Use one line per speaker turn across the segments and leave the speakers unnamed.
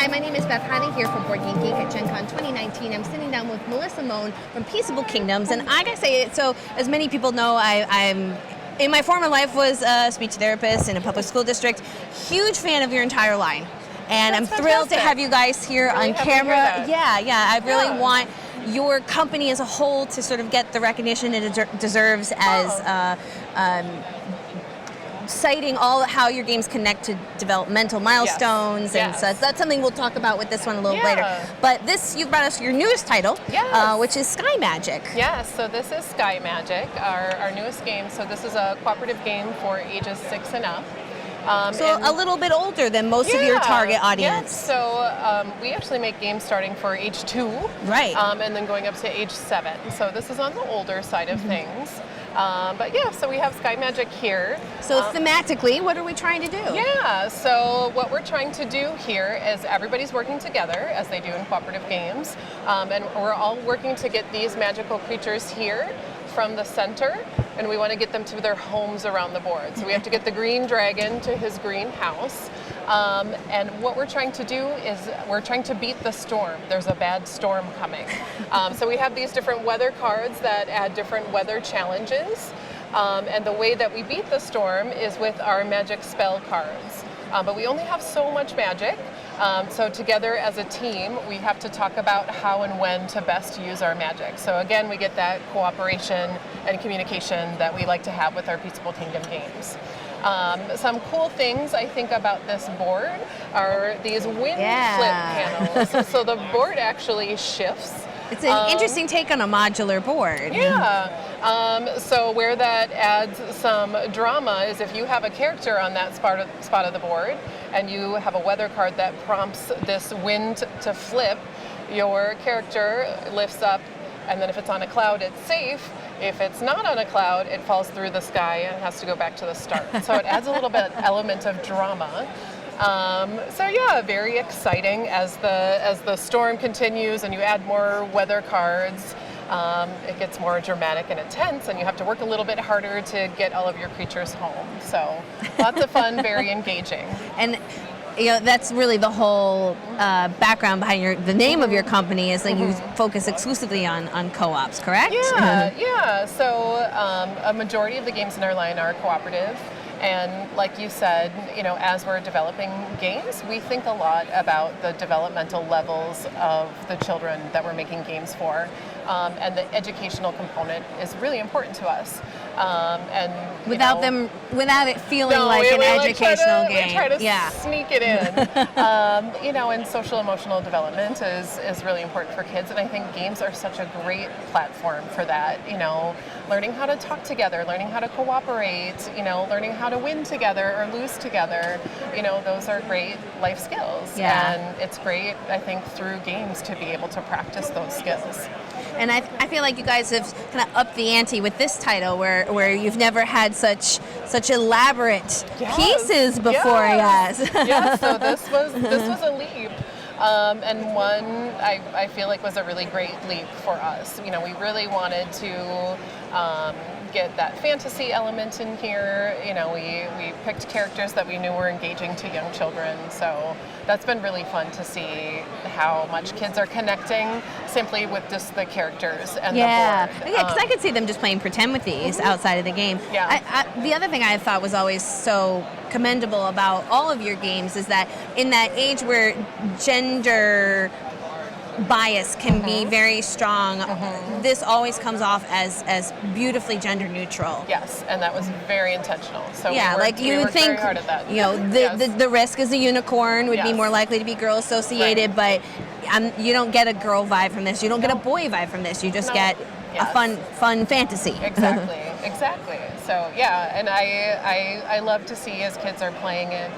my name is Beth Heine here from BoardGameGeek at Gen Con 2019. I'm sitting down with Melissa Moan from Peaceable Kingdoms, and I gotta say, so as many people know, I'm in my former life was a speech therapist in a public school district. Huge fan of your entire line, and I'm thrilled to have you guys here on camera. Yeah, I really want your company as a whole to sort of get the recognition it deserves as citing all how your games connect to developmental milestones and such. That's something we'll talk about with this one a little later. But this, you've brought us your newest title, which is Sky Magic.
Yes, so this is Sky Magic, our newest game. So this is a cooperative game for ages 6 and up.
So a little bit older than most of your target audience.
Yes, so we actually make games starting for age 2.
Right.
And then going up to age 7. So this is on the older side of things. But yeah, so we have Sky Magic here.
So thematically, what are we trying to do?
Yeah, so what we're trying to do here is everybody's working together, as they do in cooperative games, and we're all working to get these magical creatures here from the center, and we want to get them to their homes around the board. So we have to get the green dragon to his green house. And what we're trying to do is we're trying to beat the storm. There's a bad storm coming. So we have these different weather cards that add different weather challenges. And the way that we beat the storm is with our magic spell cards. But we only have so much magic. So together as a team, we have to talk about how and when to best use our magic. So again, we get that cooperation and communication that we like to have with our Peaceable Kingdom games. Some cool things I think about this board are these wind flip panels. So the board actually shifts.
It's an interesting take on a modular board.
Yeah. So where that adds some drama is if you have a character on that spot of the board and you have a weather card that prompts this wind to flip, your character lifts up, and then if it's on a cloud, it's safe. If it's not on a cloud, it falls through the sky and has to go back to the start. So it adds a little bit element of drama. So yeah, very exciting as the storm continues and you add more weather cards. It gets more dramatic and intense, and you have to work a little bit harder to get all of your creatures home. So lots of fun, very engaging.
And you know, that's really the whole background behind the name of your company is that you focus exclusively on co-ops, correct?
Yeah. So a majority of the games in our line are cooperative. And like you said, you know, as we're developing games, we think a lot about the developmental levels of the children that we're making games for. And the educational component is really important to us. And without
it feeling like an educational game.
We try to sneak it in. You know, and social emotional development is really important for kids, and I think games are such a great platform for that. You know, learning how to talk together, learning how to cooperate, you know, learning how to win together or lose together. You know, those are great life skills.
Yeah.
And it's great, I think, through games to be able to practice those skills.
And I feel like you guys have kind of upped the ante with this title, where you've never had such elaborate pieces before. Yes.
So this was a leap, and one I feel like was a really great leap for us. You know, we really wanted to get that fantasy element in here. You know, we picked characters that we knew were engaging to young children, so that's been really fun to see how much kids are connecting simply with just the characters and the board.
Yeah, because I could see them just playing pretend with these outside of the game.
Yeah.
The other thing I thought was always so commendable about all of your games is that in that age where gender bias can be very strong, this always comes off as beautifully gender neutral.
Yes, and that was very intentional. So
yeah,
we
like you would think,
very hard at that.
You know, the risk is a unicorn would be more likely to be girl associated, but you don't get a girl vibe from this. You don't get a boy vibe from this. You just get a fun fantasy.
Exactly. So yeah, and I love to see as kids are playing it,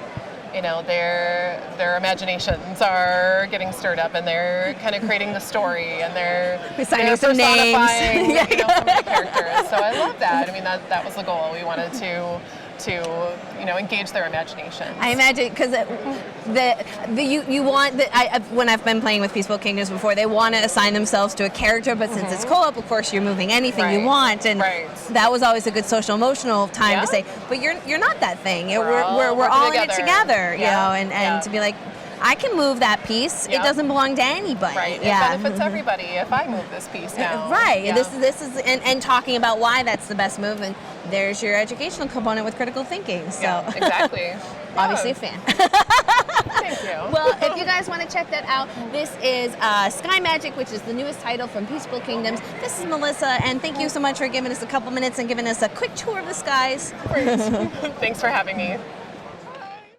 you know, their imaginations are getting stirred up, and they're kind of creating the story, and they're
signing some names,
you know, some of the characters. So I love that. I mean, that was the goal. We wanted to you know, engage their imagination.
I imagine because you want when I've been playing with Peaceful Kingdoms before, they want to assign themselves to a character, but since it's co-op, of course, you're moving anything you want, and that was always a good social emotional time to say, but you're not that thing. We're all in it together, you know, and to be like, I can move that piece.
Yeah.
It doesn't belong to anybody.
Right.
Yeah.
It benefits everybody if I move this piece now.
Right.
Yeah.
This is and talking about why that's the best move, and there's your educational component with critical thinking. So
Yeah, exactly.
obviously a
Yeah.
fan.
Thank you.
Well, if you guys want to check that out, this is Sky Magic, which is the newest title from Peaceable Kingdoms. This is Melissa, and thank you so much for giving us a couple minutes and giving us a quick tour of the skies.
Great. Thanks for having me.